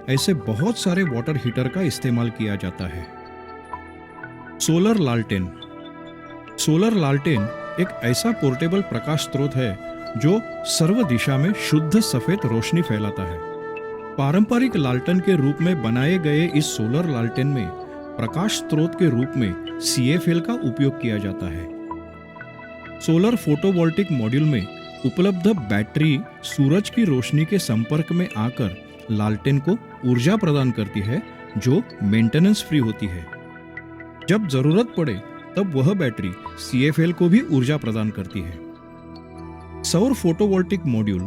ऐसे बहुत सारे वाटर हीटर का इस्तेमाल किया जाता है। सोलर लालटेन। सोलर लालटेन एक ऐसा पोर्टेबल प्रकाश स्रोत है जो सर्व दिशा में शुद्ध सफेद रोशनी फैलाता है। पारंपरिक लालटेन के रूप में बनाए गए इस सोलर लालटेन में प्रकाश स्रोत के रूप में CFL का उपयोग किया जाता है। सोलर फोटोवोल्टिक मॉड्यूल में उपलब्ध बैटरी सूरज की रोशनी के संपर्क में आकर लालटेन को ऊर्जा प्रदान करती है जो मेंटेनेंस फ्री होती है। जब जरूरत पड़े तब वह बैटरी CFL को भी ऊर्जा प्रदान करती है। सौर photovoltaic module,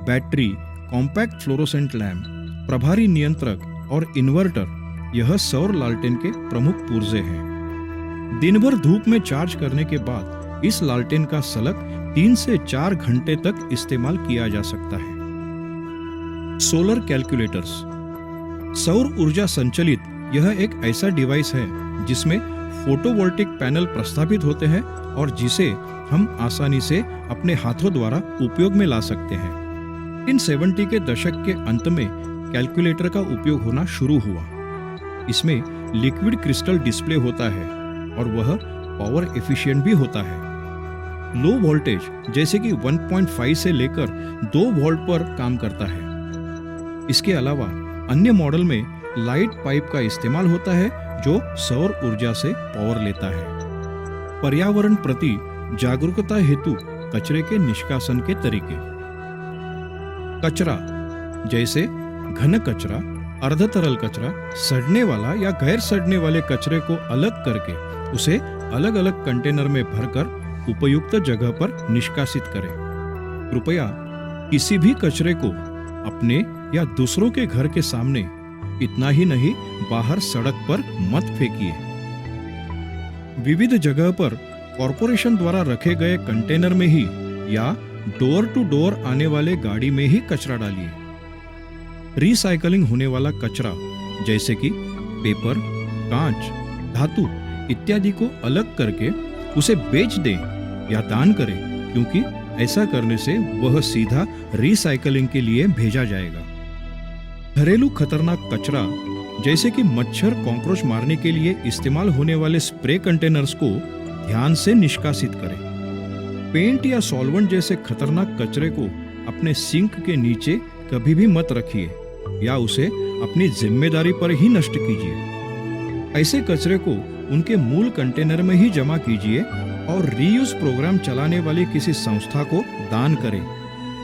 battery, compact fluorescent lamp, प्रभारी नियंत्रक और इन्वर्टर यह सौर लालटेन के प्रमुख पुर्जे हैं। दिन भर धूप में चार्ज करने के बाद इस लालटेन का सलग 3 से 4 घंटे तक इस्तेमाल किया जा सकता है। Solar calculators. सौर ऊर्जा संचालित यह एक ऐसा डिवाइस है जिसमें फोटोवोल्टिक पैनल प्रस्थापित होते हैं और जिसे हम आसानी से अपने हाथों द्वारा उपयोग में ला सकते हैं। 1970 के दशक के अंत में कैलकुलेटर का उपयोग होना शुरू हुआ। इसमें लिक्विड क्रिस्टल डिस्प्ले होता है और वह पावर एफिशिएंट भी होता है। लो वोल्टेज जैसे कि 1.5 से लेकर 2 वोल्ट पर काम करता है। इसके अलावा अन्य मॉडल में लाइट पाइप का इस्तेमाल होता है जो सौर ऊर्जा से पावर लेता है। पर्यावरण प्रति जागरूकता हेतु कचरे के निष्कासन के तरीके। कचरा जैसे घन कचरा, अर्ध तरल कचरा, सड़ने वाला या गैर सड़ने वाले कचरे को अलग करके उसे अलग अलग कंटेनर में भरकर उपयुक्त जगह पर निष्कासित करें। कृपया किसी भी कचरे को अपने या दूसरों के घर के सामने, इतना ही नहीं बाहर सड़क पर मत फेंकिए। विविध जगह पर कॉरपोरेशन द्वारा रखे गए कंटेनर में ही या डोर टू डोर आने वाले गाड़ी में ही कचरा डालिए। रिसाइकलिंग होने वाला कचरा जैसे कि पेपर, कांच, धातु इत्यादि को अलग करके उसे बेच दें या दान करें, क्योंकि ऐसा करने से वह सीधा रिसाइकलिंग के लिए भेजा जाएगा। घरेलू खतरनाक कचरा जैसे कि मच्छर, कॉकरोच मारने के लिए इस्तेमाल होने वाले स्प्रे कंटेनर्स को ध्यान से निष्कासित करें। पेंट या सॉल्वेंट जैसे खतरनाक कचरे को अपने सिंक के नीचे कभी भी मत रखिए या उसे अपनी जिम्मेदारी पर ही नष्ट कीजिए। ऐसे कचरे को उनके मूल कंटेनर में ही जमा कीजिए और रीयूज प्रोग्राम चलाने वाली किसी संस्था को दान करें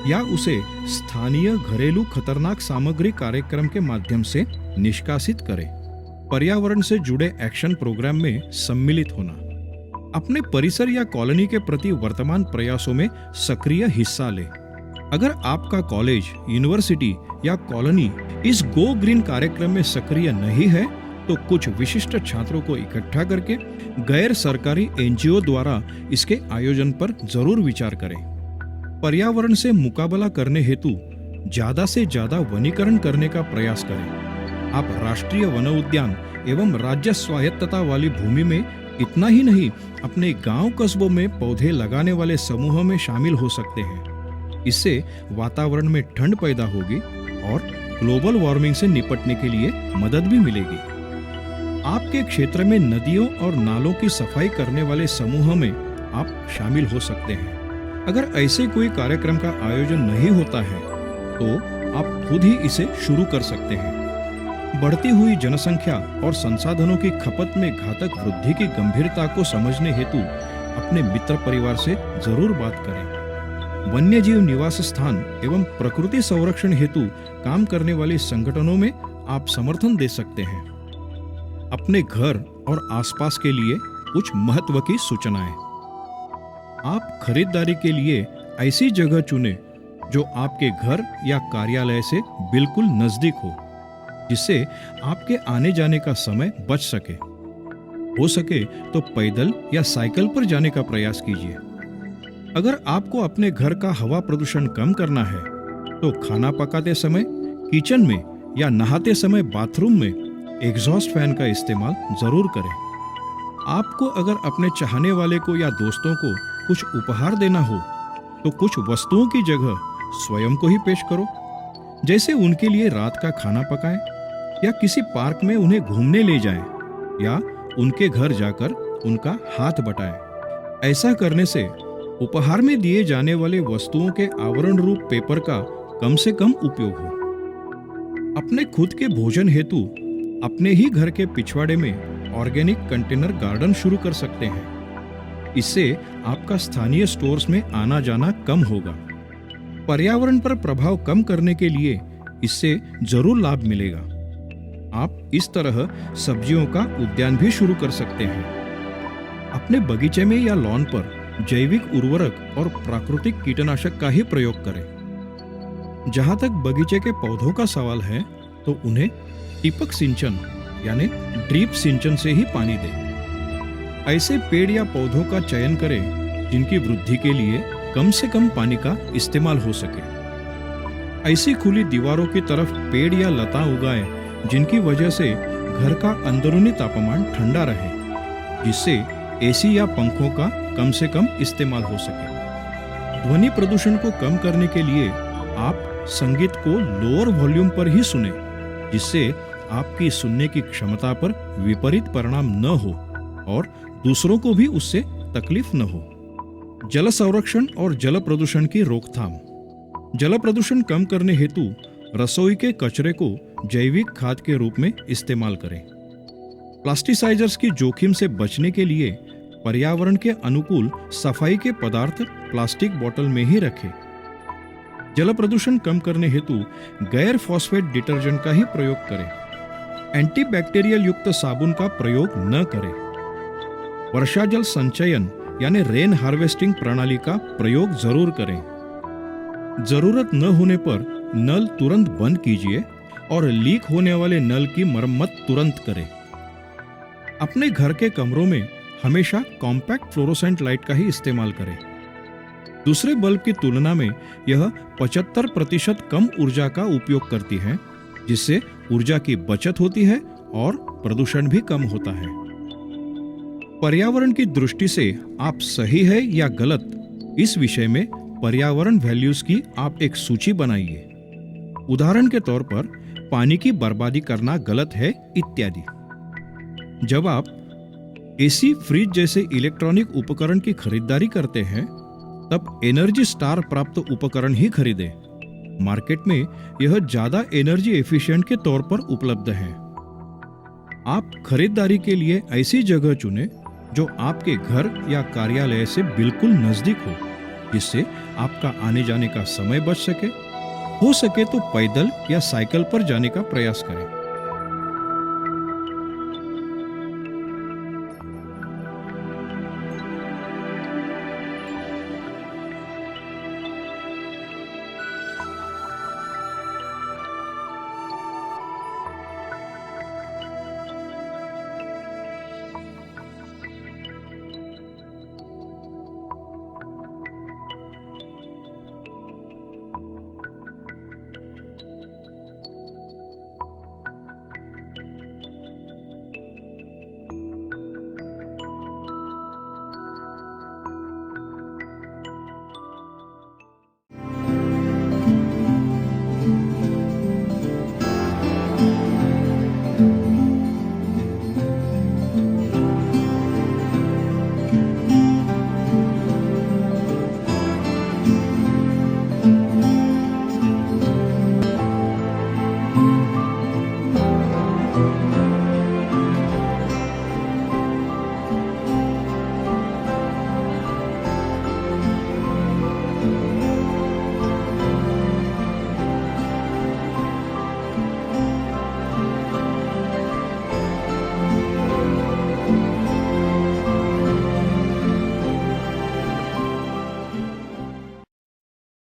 या उसे स्थानीय घरेलू खतरनाक सामग्री कार्यक्रम के माध्यम से निष्कासित करें। पर्यावरण से जुड़े एक्शन प्रोग्राम में सम्मिलित होना। अपने परिसर या कॉलोनी के प्रति वर्तमान प्रयासों में सक्रिय हिस्सा लें। अगर आपका कॉलेज, यूनिवर्सिटी या कॉलोनी इस गो ग्रीन कार्यक्रम में सक्रिय नहीं है तो कुछ विशिष्ट छात्रों को इकट्ठा करके गैर सरकारी NGO द्वारा इसके आयोजन पर जरूर विचार करें। पर्यावरण से मुकाबला करने हेतु ज्यादा से ज्यादा वनीकरण करने का प्रयास करें। आप राष्ट्रीय वन उद्यान एवं राज्य स्वायत्तता वाली भूमि में इतना ही नहीं, अपने गांव कस्बों में पौधे लगाने वाले समूह में शामिल हो सकते हैं। इससे वातावरण में ठंड पैदा होगी और ग्लोबल वार्मिंग से निपटने के लिए मदद भी मिलेगी। आपके क्षेत्र में नदियों और नालों की सफाई करने वाले समूह में आप शामिल हो सकते हैं। अगर ऐसे कोई कार्यक्रम का आयोजन नहीं होता है तो आप खुद ही इसे शुरू कर सकते हैं। बढ़ती हुई जनसंख्या और संसाधनों की खपत में घातक वृद्धि की गंभीरता को समझने हेतु अपने मित्र परिवार से जरूर बात करें। वन्यजीव निवास स्थान एवं प्रकृति संरक्षण हेतु काम करने वाले संगठनों में आप समर्थन दे सकते हैं। अपने घर और आसपास के लिए कुछ महत्व की सूचनाएं। आप खरीदारी के लिए ऐसी जगह चुनें जो आपके घर या कार्यालय से बिल्कुल नजदीक हो, जिससे आपके आने जाने का समय बच सके। हो सके तो पैदल या साइकिल पर जाने का प्रयास कीजिए। अगर आपको अपने घर का हवा प्रदूषण कम करना है तो खाना पकाते समय किचन में या नहाते समय बाथरूम में एग्जॉस्ट फैन का इस्तेमाल जरूर करें। आपको अगर अपने चाहने वाले को या दोस्तों को कुछ उपहार देना हो तो कुछ वस्तुओं की जगह स्वयं को ही पेश करो। जैसे उनके लिए रात का खाना पकाएं या किसी पार्क में उन्हें घूमने ले जाएं या उनके घर जाकर उनका हाथ बटाएं। ऐसा करने से उपहार में दिए जाने वाले वस्तुओं के आवरण रूप पेपर का कम से कम उपयोग हो। अपने खुद के भोजन हेतु अपने ही घर के पिछवाड़े में ऑर्गेनिक कंटेनर गार्डन शुरू कर सकते हैं। इससे आपका स्थानीय स्टोर्स में आना जाना कम होगा। पर्यावरण पर प्रभाव कम करने के लिए इससे जरूर लाभ मिलेगा। आप इस तरह सब्जियों का उद्यान भी शुरू कर सकते हैं। अपने बगीचे में या लॉन पर जैविक उर्वरक और प्राकृतिक कीटनाशक का ही प्रयोग करें। जहां तक बगीचे के पौधों का सवाल है तो उन्हें टिपक सिंचन यानी ड्रिप सिंचन से ही पानी दें। ऐसे पेड़ या पौधों का चयन करें जिनकी वृद्धि के लिए कम से कम पानी का इस्तेमाल हो सके। ऐसी खुली दीवारों की तरफ पेड़ या लता उगाएं जिनकी वजह से घर का अंदरूनी तापमान ठंडा रहे, जिससे एसी या पंखों का कम से कम इस्तेमाल हो सके। ध्वनि प्रदूषण को कम करने के लिए आप संगीत को लोअर वॉल्यूम पर ही सुने, जिससे आपकी सुनने की क्षमता पर विपरीत परिणाम न हो और दूसरों को भी उससे तकलीफ न हो। जल संरक्षण और जल प्रदूषण की रोकथाम। जल प्रदूषण कम करने हेतु रसोई के कचरे को जैविक खाद के रूप में इस्तेमाल करें। प्लास्टिसाइजर्स की जोखिम से बचने के लिए पर्यावरण के अनुकूल सफाई के पदार्थ प्लास्टिक बोतल में ही रखें। जल प्रदूषण कम करने हेतु गैर फॉस्फेट डिटर्जेंट का ही प्रयोग करें। एंटीबैक्टीरियल युक्त साबुन का प्रयोग न करें। वर्षा जल संचयन यानी रेन हार्वेस्टिंग प्रणाली का प्रयोग जरूर करें। जरूरत न होने पर नल तुरंत बंद कीजिए और लीक होने वाले नल की मरम्मत तुरंत करें। अपने घर के कमरों में हमेशा कॉम्पैक्ट फ्लोरोसेंट लाइट का ही इस्तेमाल करें। दूसरे बल्ब की तुलना में यह 75% कम ऊर्जा का उपयोग करती है, जिससे ऊर्जा की बचत होती है और प्रदूषण भी कम होता है। पर्यावरण की दृष्टि से आप सही है या गलत, इस विषय में पर्यावरण वैल्यूज की आप एक सूची बनाइए। उदाहरण के तौर पर पानी की बर्बादी करना गलत है इत्यादि। जब आप एसी, फ्रिज जैसे इलेक्ट्रॉनिक उपकरण की खरीदारी करते हैं तब एनर्जी स्टार प्राप्त उपकरण ही खरीदें। मार्केट में यह ज्यादा एनर्जी एफिशिएंट के तौर पर उपलब्ध है। आप खरीदारी के लिए ऐसी जगह चुनें जो आपके घर या कार्यालय से बिल्कुल नजदीक हो, जिससे आपका आने जाने का समय बच सके। हो सके तो पैदल या साइकिल पर जाने का प्रयास करें।